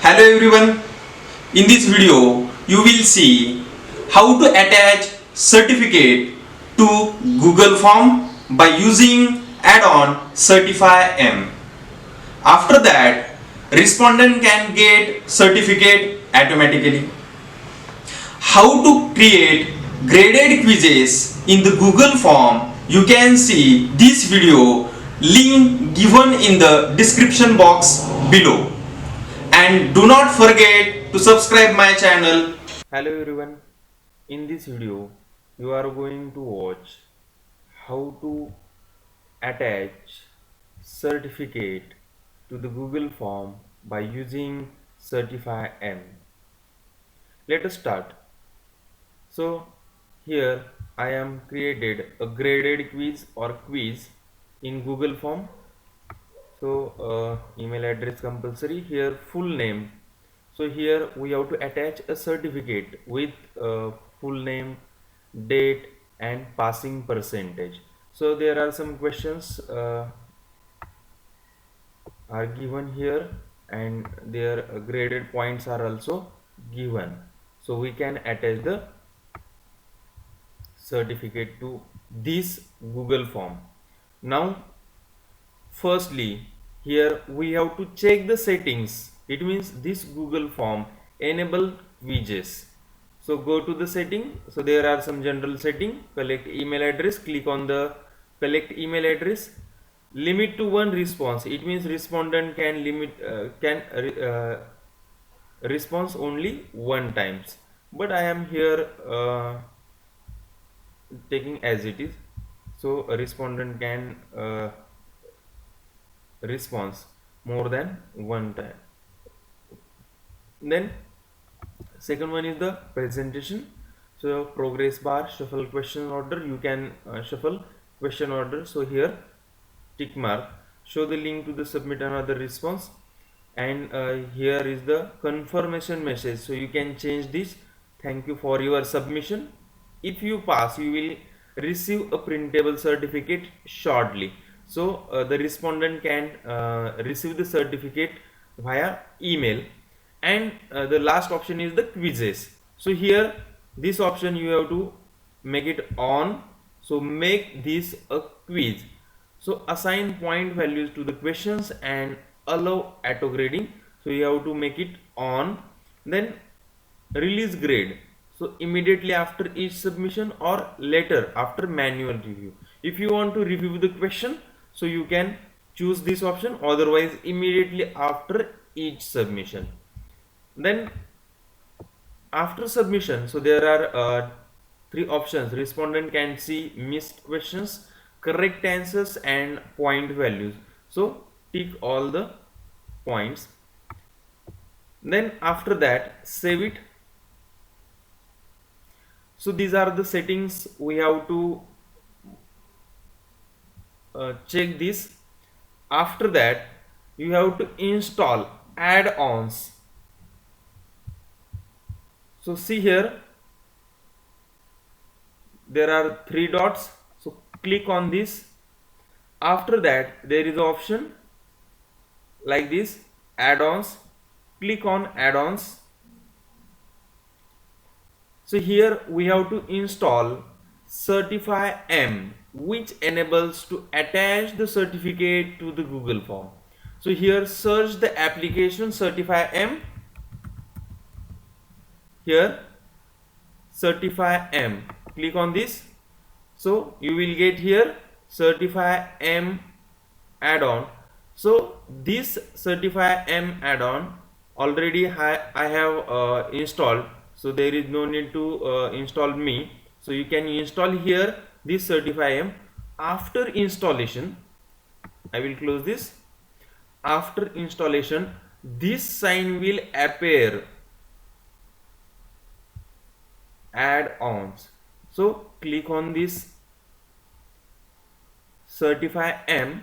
Hello everyone, in this video you will see how to attach certificate to Google Form by using add-on CertifyM. After that, respondent can get certificate automatically. How to create graded quizzes in the Google Form, you can see this video, link given in the description box below. And do not forget to subscribe my channel. Hello everyone, in this video you are going to watch how to attach certificate to the Google form by using CertifyM. Let us start. So here I am created a graded quiz or quiz in Google form. So email address compulsory, here full name. So here we have to attach a certificate with full name, date and passing percentage. So there are some questions are given here, and their graded points are also given. So we can attach the certificate to this Google form. Now firstly, here we have to check the settings. It means this Google form enable quizzes. So go to the setting. So there are some general setting. Collect email address. Click on the collect email address. Limit to one response. It means respondent can response only one times. But I am here taking as it is. So a respondent can response more than one time. Then second one is the presentation. So progress bar, shuffle question order, you can shuffle question order. So here tick mark, show the link to the submit another response, and here is the confirmation message. So you can change this, thank you for your submission. If you pass, you will receive a printable certificate shortly. So the respondent can receive the certificate via email. And the last option is the quizzes. So here this option you have to make it on. So make this a quiz. So assign point values to the questions and allow auto grading. So you have to make it on. Then release grade. So immediately after each submission or later after manual review. If you want to review the question, so you can choose this option, otherwise immediately after each submission. Then after submission, so there are three options. Respondent can see missed questions, correct answers and point values. So tick all the points. Then after that, save it. So these are the settings we have to check this. After that, you have to install add-ons. So see here, there are three dots. So click on this. After that, there is an option like this, add-ons. Click on add-ons. So here we have to install CertifyM, which enables to attach the certificate to the Google form. So here search the application CertifyM. Here CertifyM, click on this. So you will get here CertifyM add-on. So this CertifyM add-on already I have installed, so there is no need to install me. So you can install here this CertifyM. After installation, I will close this. After installation, this sign will appear, add-ons. So click on this CertifyM.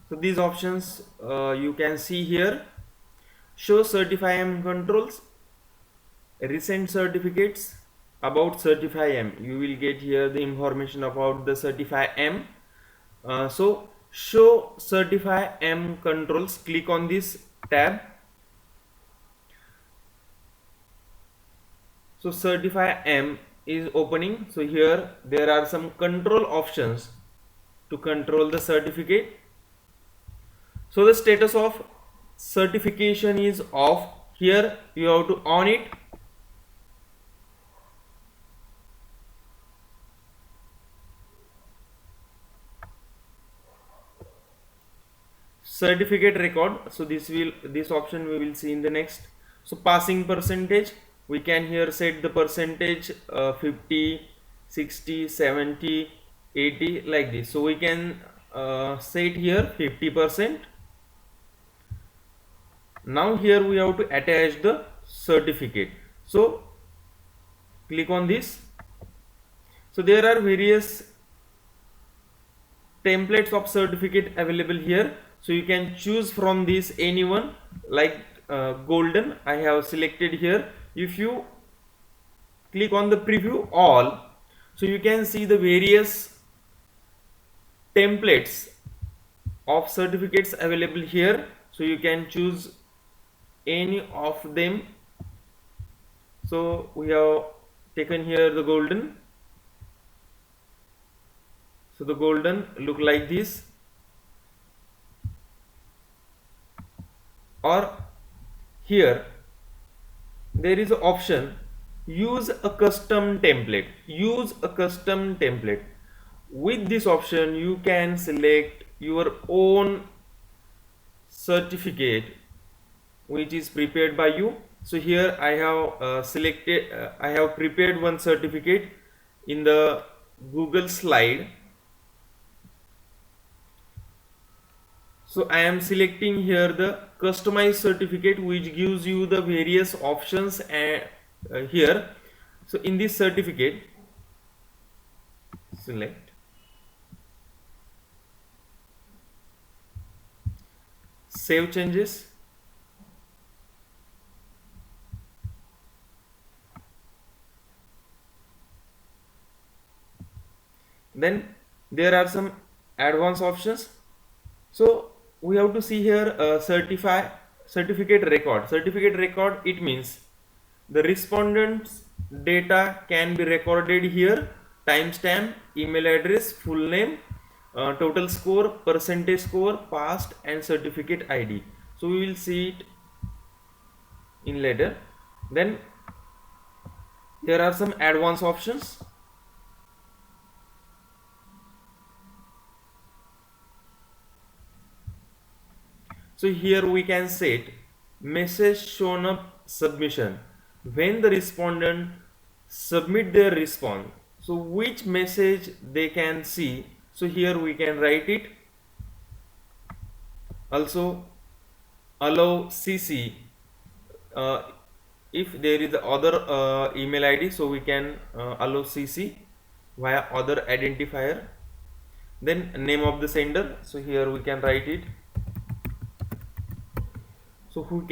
So these options you can see here. Show CertifyM controls, recent certificates, about Certify M. You will get here the information about the Certify M. So show Certify M controls. Click on this tab. So Certify M is opening. So here there are some control options to control the certificate. So the status of certification is off. Here you have to on it. Certificate record, so this option we will see in the next. So passing percentage, we can here set the percentage 50, 60, 70, 80 like this. So we can set here 50%. Now here we have to attach the certificate. So click on this. So there are various templates of certificate available here, so you can choose from this anyone, like golden I have selected here. If you click on the preview all, so you can see the various templates of certificates available here, so you can choose any of them. So we have taken here the golden. So the golden look like this, or here there is an option use a custom template. Use a custom template. With this option you can select your own certificate which is prepared by you. So here I have I have prepared one certificate in the Google slide. So I am selecting here the customized certificate, which gives you the various options here. So in this certificate, select save changes. Then there are some advanced options. So we have to see here certificate record. Certificate record, it means the respondent's data can be recorded here: timestamp, email address, full name, total score, percentage score, past, and certificate ID. So we will see it in later. Then there are some advanced options. So here we can set message shown up submission. When the respondent submit their response, so which message they can see. So here we can write it. Also allow CC if there is other email ID, so we can allow CC via other identifier. Then name of the sender, so here we can write it. So who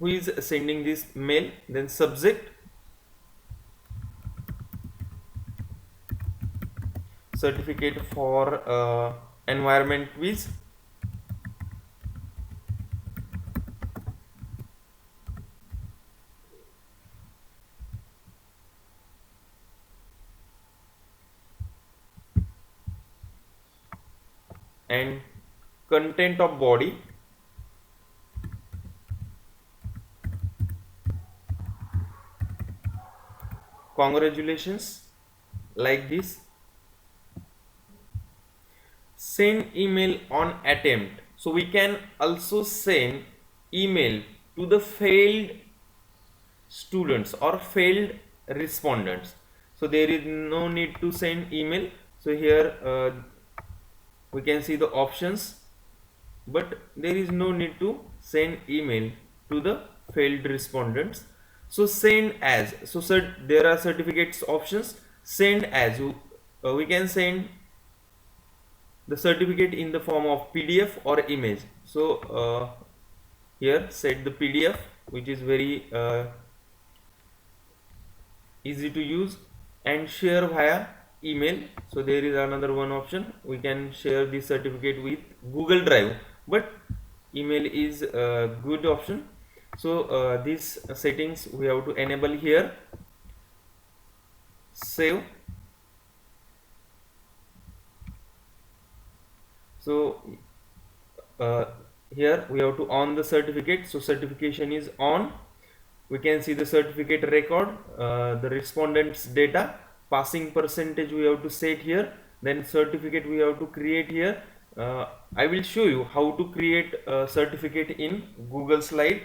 is sending this mail. Then subject, certificate for environment quiz. And content of body, congratulations, like this. Send email on attempt, so we can also send email to the failed students or failed respondents. So there is no need to send email. So here we can see the options, but there is no need to send email to the failed respondents. So send as, so there are certificates options. Send as, we can send the certificate in the form of PDF or image. So here set the PDF, which is very easy to use, and share via email. So there is another one option, we can share the certificate with Google Drive, but email is a good option. So these settings we have to enable here. Save. So uh, here we have to on the certificate, so certification is on. We can see the certificate record, the respondents data, passing percentage we have to set here, then certificate we have to create here. I will show you how to create a certificate in Google Slide.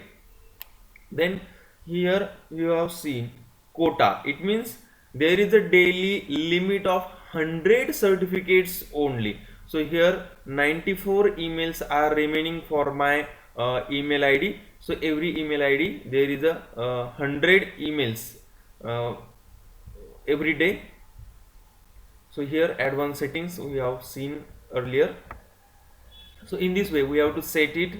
Then here you have seen quota, it means there is a daily limit of 100 certificates only. So here 94 emails are remaining for my email ID. So every email ID there is a 100 emails uh, every day. So here advanced settings we have seen earlier. So in this way we have to set it.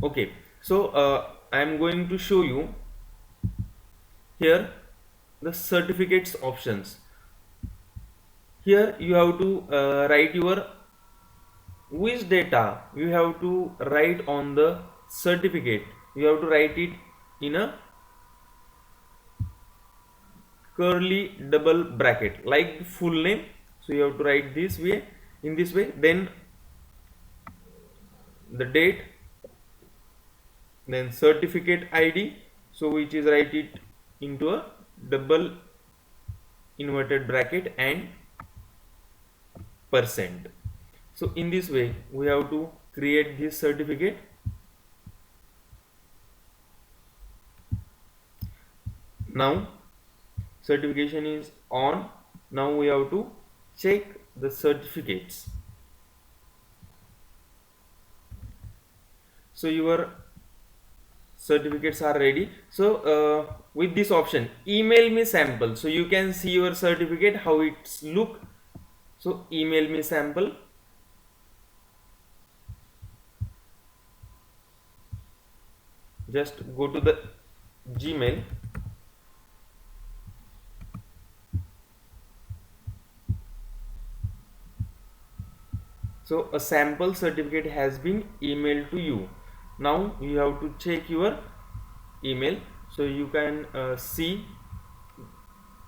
Okay, so I am going to show you here the certificates options. Here you have to write your which data you have to write on the certificate. You have to write it in a curly double bracket like the full name. So you have to write this way, in this way, then the date, then certificate ID, so which is write it into a double inverted bracket, and percent. So in this way we have to create this certificate. Now certification is on. Now we have to check the certificates. So your certificates are ready. So with this option email me sample, so you can see your certificate how it's look. So email me sample. Just go to the Gmail. So a sample certificate has been emailed to you. Now you have to check your email. So you can see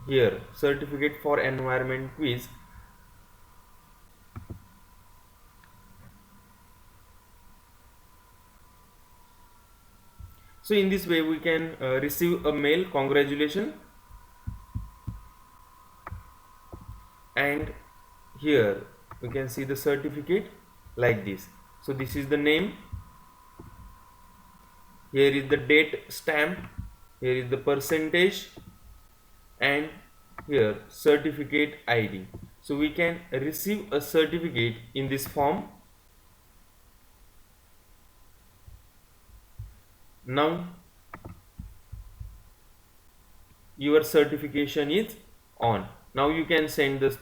here certificate for environment quiz. So in this way we can receive a mail, congratulations, and here we can see the certificate like this. So this is the name, here is the date stamp, here is the percentage, and here certificate ID. So we can receive a certificate in this form. Now your certification is on. Now you can send the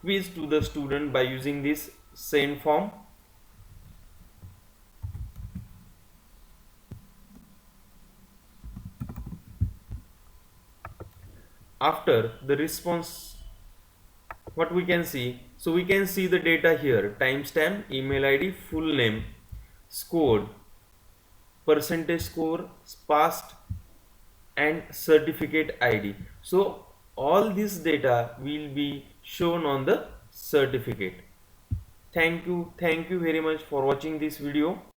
quiz to the student by using this send form. After the response, what we can see, so we can see the data here: timestamp, email ID, full name, scored, percentage score, passed, and certificate ID. So all this data will be shown on the certificate. Thank you very much for watching this video.